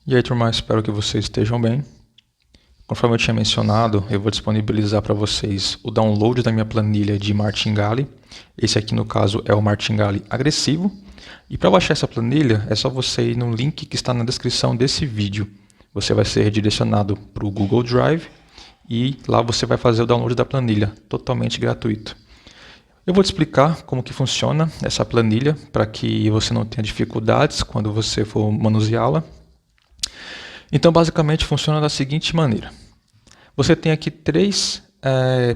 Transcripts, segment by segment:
E aí, turma, espero que vocês estejam bem. Conforme eu tinha mencionado, eu vou disponibilizar para vocês o download da minha planilha de Martingale. Esse aqui, no caso, é o Martingale agressivo. E para baixar essa planilha, é só você ir no link que está na descrição desse vídeo. Você vai ser redirecionado para o Google Drive e lá você vai fazer o download da planilha, totalmente gratuito. Eu vou te explicar como que funciona essa planilha para que você não tenha dificuldades quando você for manuseá-la. Então, basicamente, funciona da seguinte maneira. Você tem aqui três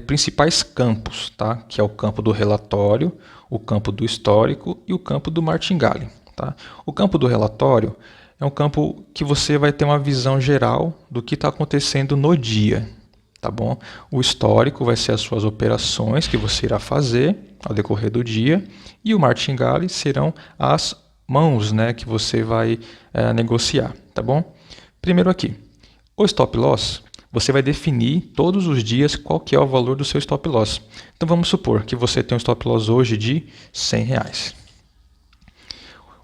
principais campos, tá? Que é o campo do relatório, o campo do histórico e o campo do Martingale. Tá? O campo do relatório é um campo que você vai ter uma visão geral do que está acontecendo no dia. Tá bom? O histórico vai ser as suas operações que você irá fazer ao decorrer do dia. E o Martingale serão as mãos, né, que você vai negociar. Tá bom? Primeiro aqui, o stop loss, você vai definir todos os dias qual que é o valor do seu stop loss. Então vamos supor que você tem um stop loss hoje de R$100.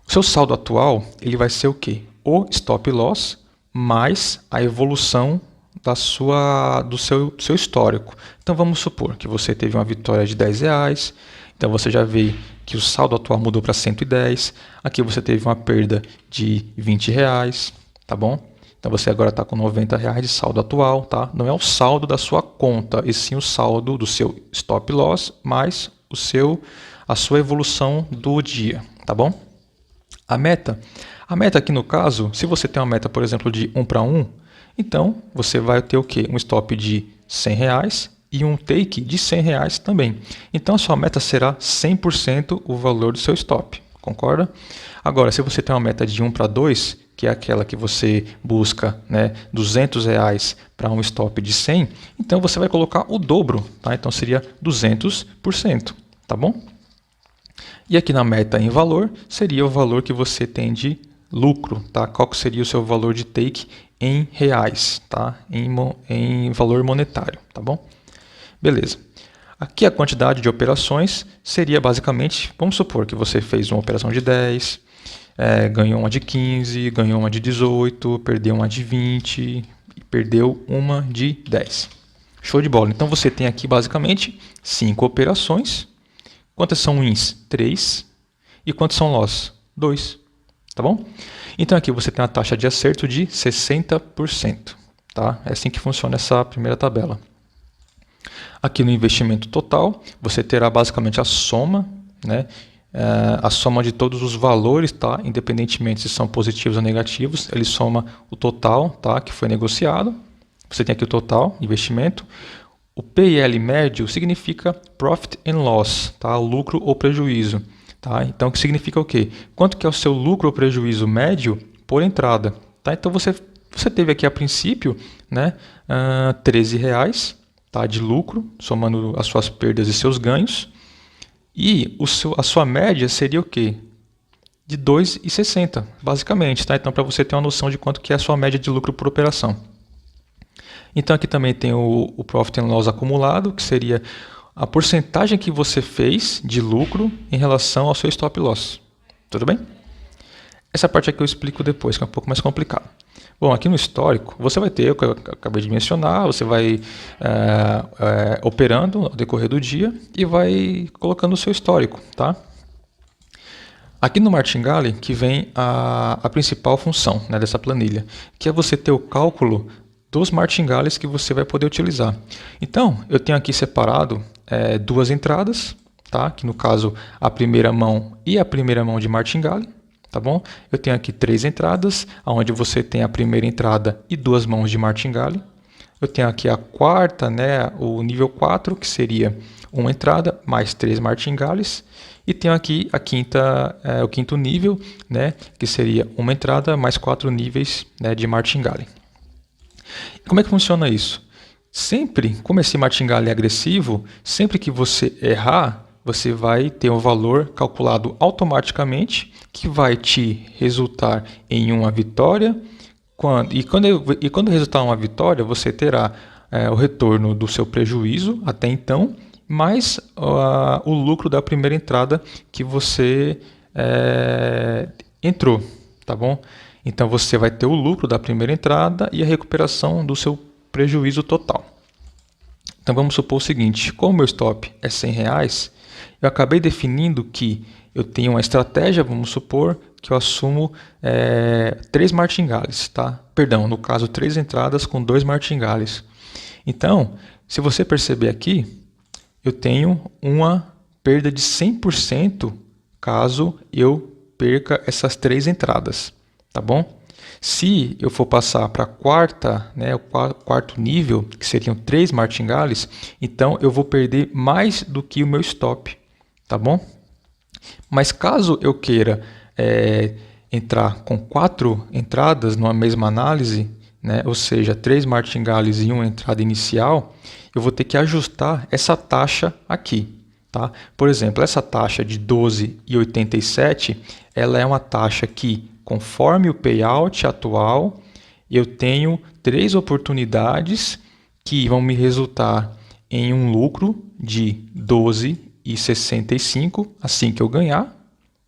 O seu saldo atual ele vai ser o quê? O stop loss mais a evolução do seu histórico. Então vamos supor que você teve uma vitória de R$10, então você já vê que o saldo atual mudou para 110, aqui você teve uma perda de R$20, tá bom? Então você agora está com R$90 de saldo atual, tá? Não é o saldo da sua conta, e sim o saldo do seu stop loss mais a sua evolução do dia, tá bom? A meta aqui no caso, se você tem uma meta, por exemplo, de 1 para 1, então você vai ter o quê? Um stop de R$100 e um take de R$100 também. Então a sua meta será 100% o valor do seu stop, concorda? Agora, se você tem uma meta de 1 para 2, que é aquela que você busca, né, R$200 para um stop de 100, então você vai colocar o dobro, tá? Então seria 200%, tá bom? E aqui na meta em valor, seria o valor que você tem lucro, tá? Qual que seria o seu valor de take em reais, tá? Em valor monetário, tá bom? Beleza. Aqui a quantidade de operações seria basicamente, vamos supor que você fez uma operação de 10, ganhou uma de 15, ganhou uma de 18, perdeu uma de 20 e perdeu uma de 10. Show de bola. Então você tem aqui basicamente 5 operações. Quantas são wins? 3. E quantos são loss? 2. Tá bom? Então aqui você tem uma taxa de acerto de 60%. Tá? É assim que funciona essa primeira tabela. Aqui no investimento total, você terá basicamente a soma, né? A soma de todos os valores, tá? Independentemente se são positivos ou negativos, ele soma o total, tá? Que foi negociado. Você tem aqui o total, investimento. O PL médio significa Profit and Loss, tá? Lucro ou prejuízo. Tá? Então, que significa o quê? Quanto que é o seu lucro ou prejuízo médio por entrada? Tá? Então, você teve aqui a princípio, né, R$13, tá, de lucro, somando as suas perdas e seus ganhos. E a sua média seria o quê? De R$2,60, basicamente. Tá? Então, para você ter uma noção de quanto que é a sua média de lucro por operação. Então, aqui também tem o Profit and Loss acumulado, que seria a porcentagem que você fez de lucro em relação ao seu stop loss. Tudo bem? Essa parte aqui eu explico depois, que é um pouco mais complicado. Bom, aqui no histórico, você vai ter o que eu acabei de mencionar, você vai operando ao decorrer do dia e vai colocando o seu histórico, tá? Aqui no Martingale que vem a principal função, né, dessa planilha, que é você ter o cálculo dos martingales que você vai poder utilizar. Então, eu tenho aqui separado duas entradas, tá? Que no caso a primeira mão e a primeira mão de martingale, tá bom? Eu tenho aqui 3 entradas, onde você tem a primeira entrada e 2 mãos de martingale. Eu tenho aqui a quarta, né, o nível 4, que seria uma entrada mais 3 martingales. E tenho aqui a quinta, o quinto nível, né, que seria uma entrada mais 4 níveis, né, de martingale. Como é que funciona isso? Sempre, como esse martingale é agressivo, sempre que você errar, você vai ter um valor calculado automaticamente que vai te resultar em uma vitória. Quando resultar uma vitória, você terá o retorno do seu prejuízo até então, mais o lucro da primeira entrada que você entrou, tá bom? Então você vai ter o lucro da primeira entrada e a recuperação do seu prejuízo total. Então vamos supor o seguinte, como o meu stop é R$100, eu acabei definindo que eu tenho uma estratégia, vamos supor que eu assumo 3 martingales, tá? Perdão, no caso 3 entradas com 2 martingales. Então, se você perceber aqui, eu tenho uma perda de 100% caso eu perca essas 3 entradas, tá bom? Se eu for passar para a quarta, o quarto nível, que seriam 3 martingales, então eu vou perder mais do que o meu stop, tá bom? Mas caso eu queira entrar com 4 entradas numa mesma análise, ou seja, 3 martingales e uma entrada inicial, eu vou ter que ajustar essa taxa aqui. Tá? Por exemplo, essa taxa de 12,87, ela é uma taxa que, conforme o payout atual, eu tenho 3 oportunidades que vão me resultar em um lucro de 12,65 assim que eu ganhar,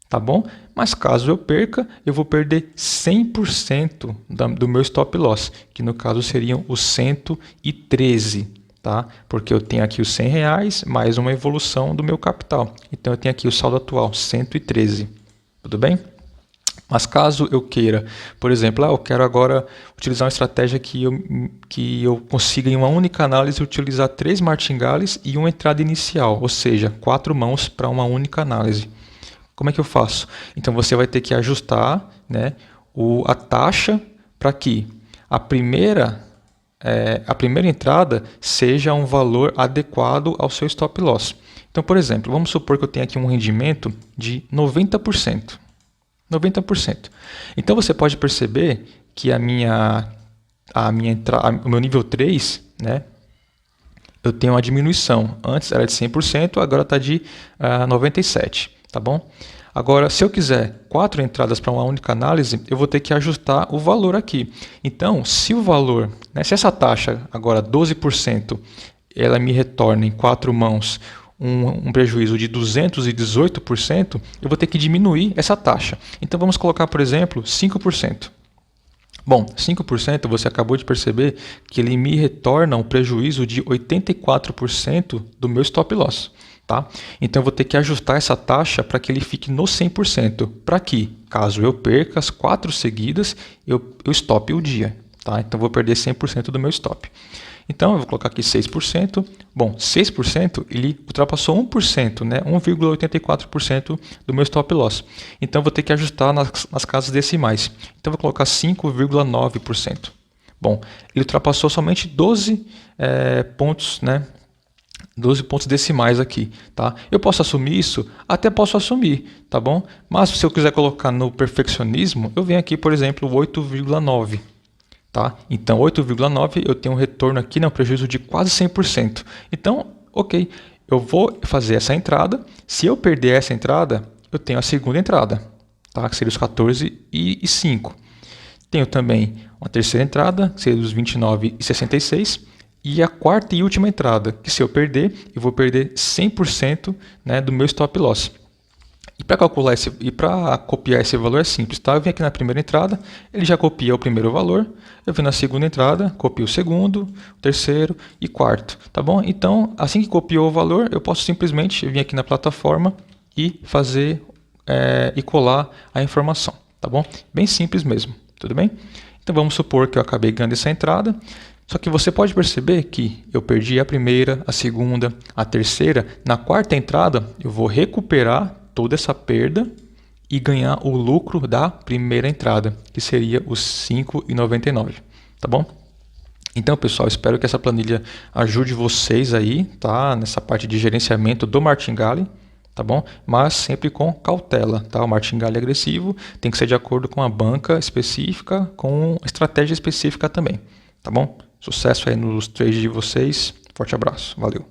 tá bom? Mas caso eu perca, eu vou perder 100% do meu stop loss, que no caso seriam os 113, tá? Porque eu tenho aqui os R$100 mais uma evolução do meu capital. Então eu tenho aqui o saldo atual, 113. Tudo bem? Mas caso eu queira, por exemplo, eu quero agora utilizar uma estratégia que eu consiga em uma única análise utilizar 3 martingales e uma entrada inicial, ou seja, 4 mãos para uma única análise. Como é que eu faço? Então você vai ter que ajustar a taxa para que a primeira entrada seja um valor adequado ao seu stop loss. Então, por exemplo, vamos supor que eu tenho aqui um rendimento de 90%. 90%. Então você pode perceber que o meu nível 3, eu tenho uma diminuição. Antes era de 100%, agora está de 97%. Tá bom? Agora, se eu quiser 4 entradas para uma única análise, eu vou ter que ajustar o valor aqui. Então, se o valor, se essa taxa agora 12%, ela me retorna em 4 mãos um prejuízo de 218%, eu vou ter que diminuir essa taxa. Então vamos colocar, por exemplo, 5%. Bom, 5% você acabou de perceber que ele me retorna um prejuízo de 84% do meu stop loss. Tá? Então eu vou ter que ajustar essa taxa para que ele fique no 100%, para que, caso eu perca as 4 seguidas, eu stop o dia. Tá? Então eu vou perder 100% do meu stop. Então eu vou colocar aqui 6%. Bom, 6% ele ultrapassou 1%, 1,84% do meu stop loss. Então eu vou ter que ajustar nas casas decimais. Então eu vou colocar 5,9%. Bom, ele ultrapassou somente 12 pontos, 12 pontos decimais aqui, tá? Eu posso assumir isso? Até posso assumir, tá bom? Mas se eu quiser colocar no perfeccionismo, eu venho aqui, por exemplo, 8,9, tá? Então, 8,9 eu tenho um retorno aqui, um prejuízo de quase 100%. Então, ok, eu vou fazer essa entrada. Se eu perder essa entrada, eu tenho a segunda entrada, tá? Que seria os 14,5. Tenho também uma terceira entrada, que seria os 29,66. E a quarta e última entrada, que se eu perder, eu vou perder 100% do meu stop loss. E para calcular para copiar esse valor é simples, tá? Eu venho aqui na primeira entrada, ele já copia o primeiro valor. Eu venho na segunda entrada, copio o segundo, o terceiro e quarto, tá bom? Então, assim que copiou o valor, eu posso simplesmente vir aqui na plataforma e fazer e colar a informação, tá bom? Bem simples mesmo, tudo bem? Então vamos supor que eu acabei ganhando essa entrada. Só que você pode perceber que eu perdi a primeira, a segunda, a terceira. Na quarta entrada, eu vou recuperar toda essa perda e ganhar o lucro da primeira entrada, que seria os 5,99, tá bom? Então, pessoal, espero que essa planilha ajude vocês aí, tá? Nessa parte de gerenciamento do martingale, tá bom? Mas sempre com cautela, tá? O martingale agressivo tem que ser de acordo com a banca específica, com estratégia específica também, tá bom? Sucesso aí nos trades de vocês. Forte abraço. Valeu.